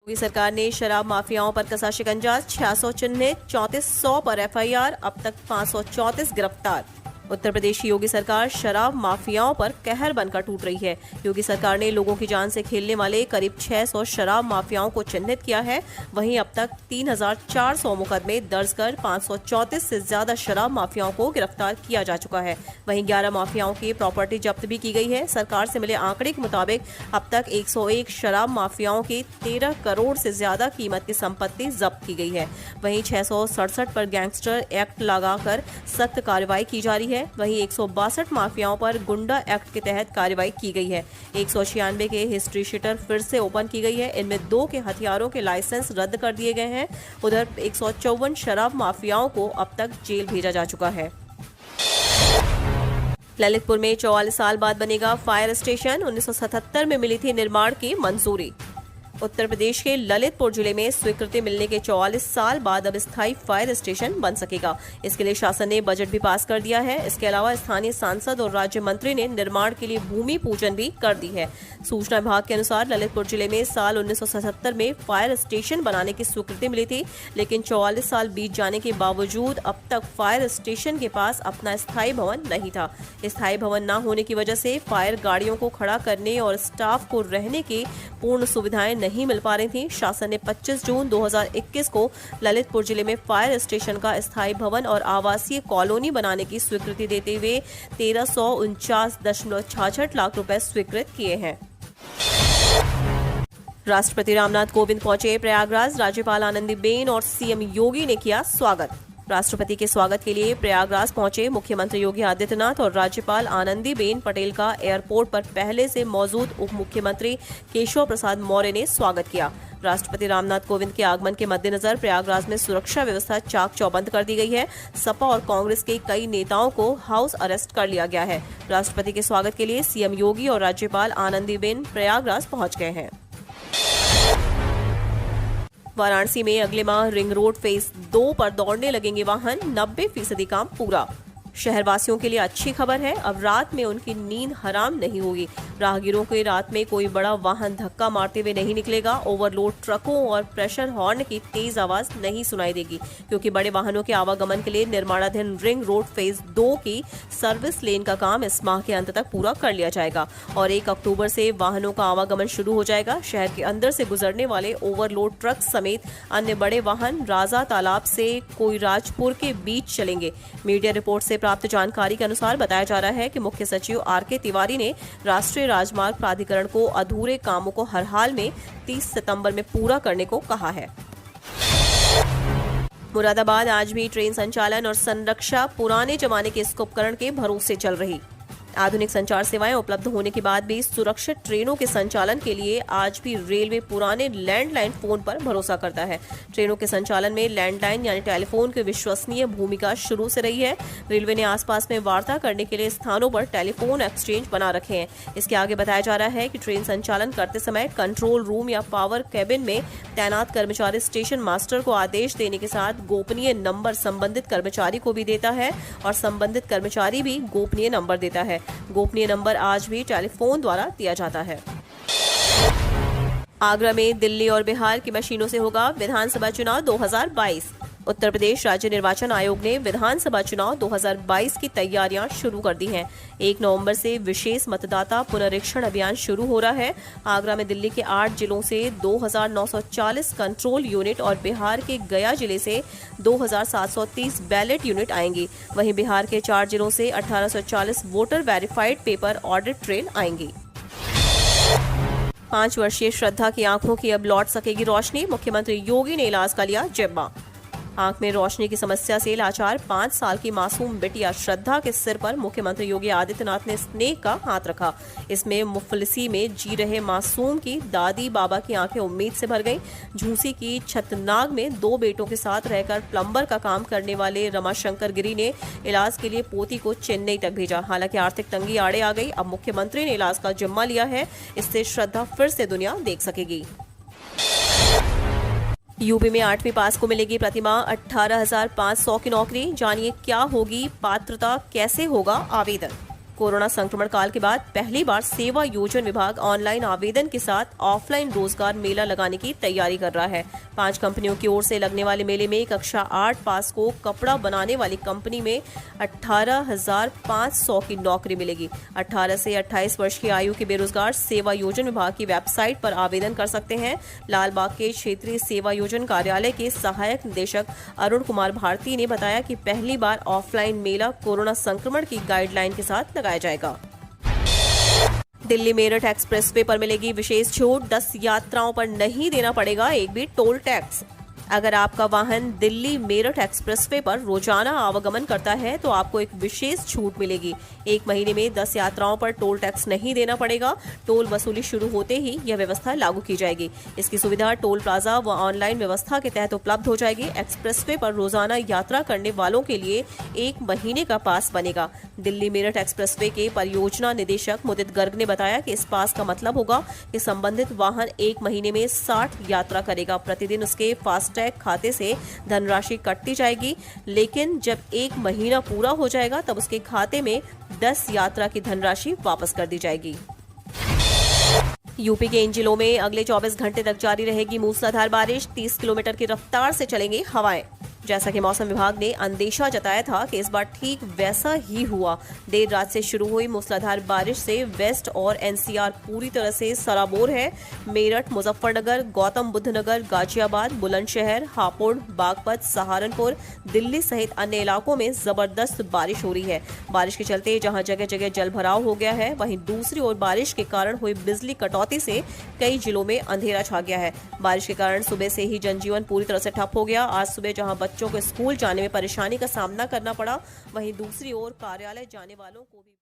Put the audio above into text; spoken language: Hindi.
योगी सरकार ने शराब माफियाओं पर कसा शिकंजा, 600 चिन्हित, 3400 पर एफआईआर, अब तक 534 गिरफ्तार। उत्तर प्रदेश की योगी सरकार शराब माफियाओं पर कहर बनकर टूट रही है। योगी सरकार ने लोगों की जान से खेलने वाले करीब 600 शराब माफियाओं को चिन्हित किया है। वहीं अब तक 3400 मुकदमे दर्ज कर 534 से ज्यादा शराब माफियाओं को गिरफ्तार किया जा चुका है। वहीं 11 माफियाओं की प्रॉपर्टी जब्त भी की गई है। सरकार से मिले आंकड़े के मुताबिक अब तक 101 शराब माफियाओं की 13 करोड़ से ज्यादा कीमत की संपत्ति जब्त की गई है। वहीं 667 पर गैंगस्टर एक्ट लगाकर सख्त कार्रवाई की जा रही है। वहीं 162 माफियाओं पर गुंडा एक्ट के तहत कार्रवाई की गई है। 196 के हिस्ट्री शीटर फिर से ओपन की गई है। इनमें 2 के हथियारों के लाइसेंस रद्द कर दिए गए हैं। उधर 154 शराब माफियाओं को अब तक जेल भेजा जा चुका है। ललितपुर में 44 साल बाद बनेगा फायर स्टेशन, 1977 में मिली थी निर्माण की मंजूरी। उत्तर प्रदेश के ललितपुर जिले में स्वीकृति मिलने के 44 साल बाद अब स्थायी फायर स्टेशन बन सकेगा। इसके लिए शासन ने बजट भी पास कर दिया है। इसके अलावा स्थानीय सांसद और राज्य मंत्री ने निर्माण के लिए भूमि पूजन भी कर दी है। सूचना विभाग के अनुसार ललितपुर जिले में साल 1977 में फायर स्टेशन बनाने की स्वीकृति मिली थी, लेकिन 44 साल बीत जाने के बावजूद अब तक फायर स्टेशन के पास अपना स्थायी भवन नहीं था। स्थायी भवन न होने की वजह से फायर गाड़ियों को खड़ा करने और स्टाफ को रहने की पूर्ण सुविधाएं नहीं मिल पा रही थी। शासन ने 25 जून 2021 को ललितपुर जिले में फायर स्टेशन का स्थायी भवन और आवासीय कॉलोनी बनाने की स्वीकृति देते हुए 1349.66 लाख रुपए स्वीकृत किए हैं। राष्ट्रपति रामनाथ कोविंद पहुंचे प्रयागराज, राज्यपाल आनंदीबेन और सीएम योगी ने किया स्वागत। राष्ट्रपति के स्वागत के लिए प्रयागराज पहुंचे मुख्यमंत्री योगी आदित्यनाथ और राज्यपाल आनंदीबेन पटेल का एयरपोर्ट पर पहले से मौजूद उप मुख्यमंत्री केशव प्रसाद मौर्य ने स्वागत किया। राष्ट्रपति रामनाथ कोविंद के आगमन के मद्देनजर प्रयागराज में सुरक्षा व्यवस्था चाक चौबंद कर दी गई है। सपा और कांग्रेस के कई नेताओं को हाउस अरेस्ट कर लिया गया है। राष्ट्रपति के स्वागत के लिए सीएम योगी और राज्यपाल आनंदीबेन प्रयागराज पहुंच गए हैं। वाराणसी में अगले माह रिंग रोड फेज 2 पर दौड़ने लगेंगे वाहन, 90% काम पूरा। शहरवासियों के लिए अच्छी खबर है, अब रात में उनकी नींद हराम नहीं होगी। राहगीरों के रात में कोई बड़ा वाहन धक्का मारते हुए नहीं निकलेगा। ओवरलोड ट्रकों और प्रेशर हॉर्न की तेज आवाज नहीं सुनाई देगी, क्योंकि बड़े वाहनों के आवागमन के लिए निर्माणाधीन रिंग रोड फेज 2 की सर्विस लेन का काम इस माह के अंत तक पूरा कर लिया जाएगा और 1 अक्टूबर से वाहनों का आवागमन शुरू हो जाएगा। शहर के अंदर से गुजरने वाले ओवरलोड ट्रक समेत अन्य बड़े वाहन राजा तालाब से कोईराजपुर के बीच चलेंगे। मीडिया रिपोर्ट से प्राप्त जानकारी के अनुसार बताया जा रहा है कि मुख्य सचिव आर.के. तिवारी ने राष्ट्रीय राजमार्ग प्राधिकरण को अधूरे कामों को हर हाल में 30 सितंबर में पूरा करने को कहा है। मुरादाबाद आज भी ट्रेन संचालन और संरक्षा पुराने जमाने के इस उपकरण के भरोसे चल रही। आधुनिक संचार सेवाएं उपलब्ध होने के बाद भी सुरक्षित ट्रेनों के संचालन के लिए आज भी रेलवे पुराने लैंडलाइन फोन पर भरोसा करता है। ट्रेनों के संचालन में लैंडलाइन यानी टेलीफोन की विश्वसनीय भूमिका शुरू से रही है। रेलवे ने आसपास में वार्ता करने के लिए स्थानों पर टेलीफोन एक्सचेंज बना रखे हैं। इसके आगे बताया जा रहा है कि ट्रेन संचालन करते समय कंट्रोल रूम या पावर कैबिन में तैनात कर्मचारी स्टेशन मास्टर को आदेश देने के साथ गोपनीय नंबर संबंधित कर्मचारी को भी देता है और संबंधित कर्मचारी भी गोपनीय नंबर देता है। गोपनीय नंबर आज भी टेलीफोन द्वारा दिया जाता है। आगरा में दिल्ली और बिहार की मशीनों से होगा विधानसभा चुनाव 2022। उत्तर प्रदेश राज्य निर्वाचन आयोग ने विधानसभा चुनाव 2022 की तैयारियां शुरू कर दी हैं। 1 नवंबर से विशेष मतदाता पुनरीक्षण अभियान शुरू हो रहा है। आगरा में दिल्ली के 8 जिलों से 2940 कंट्रोल यूनिट और बिहार के गया जिले से 2730 बैलेट यूनिट आएंगी। वहीं बिहार के 4 जिलों से 1840 voter verified paper audit train आएंगी। 5 वर्षीय श्रद्धा की आंखों की अब लौट सकेगी रोशनी, मुख्यमंत्री योगी ने इलाज का लिया जिम्मा। आंख में रोशनी की समस्या से लाचार 5 साल की मासूम बिटिया श्रद्धा के सिर पर मुख्यमंत्री योगी आदित्यनाथ ने स्नेह का हाथ रखा। इसमें मुफलिसी में जी रहे मासूम की दादी बाबा की आंखें उम्मीद से भर गईं। झूसी की छतनाग में 2 बेटों के साथ रहकर प्लम्बर का काम करने वाले रमाशंकर गिरी ने इलाज के लिए पोती को चेन्नई तक भेजा। हालांकि आर्थिक तंगी आड़े आ गई। अब मुख्यमंत्री ने इलाज का जिम्मा लिया है। इससे श्रद्धा फिर से दुनिया देख सकेगी। यूपी में 8वीं पास को मिलेगी प्रतिमाह 18,500 की नौकरी। जानिए क्या होगी पात्रता, कैसे होगा आवेदन। कोरोना संक्रमण काल के बाद पहली बार सेवा योजन विभाग ऑनलाइन आवेदन के साथ ऑफलाइन रोजगार मेला लगाने की तैयारी कर रहा है। 5 कंपनियों की ओर से लगने वाले मेले में कक्षा 8 पास को कपड़ा बनाने वाली कंपनी में 18,500 की नौकरी मिलेगी। 18 से 28 वर्ष की आयु के बेरोजगार सेवा योजन विभाग की वेबसाइट पर आवेदन कर सकते हैं। लालबाग के क्षेत्रीय सेवा योजन कार्यालय के सहायक निदेशक अरुण कुमार भारती ने बताया कि पहली बार ऑफलाइन मेला कोरोना संक्रमण की गाइडलाइन के साथ लगाया जाएगा। दिल्ली मेरठ एक्सप्रेसवे पर मिलेगी विशेष छूट, 10 यात्राओं पर नहीं देना पड़ेगा एक भी टोल टैक्स। अगर आपका वाहन दिल्ली मेरठ एक्सप्रेसवे पर रोजाना आवागमन करता है तो आपको एक विशेष छूट मिलेगी। 1 महीने में 10 यात्राओं पर टोल टैक्स नहीं देना पड़ेगा। टोल वसूली शुरू होते ही यह व्यवस्था लागू की जाएगी। इसकी सुविधा टोल प्लाजा व ऑनलाइन व्यवस्था के तहत उपलब्ध हो जाएगी। एक्सप्रेसवे पर रोजाना यात्रा करने वालों के लिए 1 महीने का पास बनेगा। दिल्ली मेरठ एक्सप्रेसवे के परियोजना निदेशक मुदित गर्ग ने बताया कि इस पास का मतलब होगा कि संबंधित वाहन 1 महीने में 60 यात्रा करेगा। प्रतिदिन उसके फास्टैग खाते से धनराशि कटती जाएगी, लेकिन जब 1 महीना पूरा हो जाएगा तब उसके खाते में 10 यात्रा की धनराशि वापस कर दी जाएगी। यूपी के इन जिलों में अगले 24 घंटे तक जारी रहेगी मूसलाधार बारिश। 30 किलोमीटर की रफ्तार से चलेंगी हवाएं। जैसा कि मौसम विभाग ने अंदेशा जताया था कि इस बार ठीक वैसा ही हुआ। देर रात से शुरू हुई मूसलाधार बारिश से वेस्ट और एनसीआर पूरी तरह से सराबोर है। मेरठ, मुजफ्फरनगर, गौतम बुद्ध नगर, गाजियाबाद, बुलंदशहर, हापुड़, बागपत, सहारनपुर, दिल्ली सहित अन्य इलाकों में जबरदस्त बारिश हो रही है। बारिश के चलते जहां जगह जगह जल भराव हो गया है, वहीं दूसरी ओर बारिश के कारण हुई बिजली कटौती से कई जिलों में अंधेरा छा गया है। बारिश के कारण सुबह से ही जनजीवन पूरी तरह से ठप हो गया। आज सुबह जहां बच्चों को स्कूल जाने में परेशानी का सामना करना पड़ा, वहीं दूसरी ओर कार्यालय जाने वालों को भी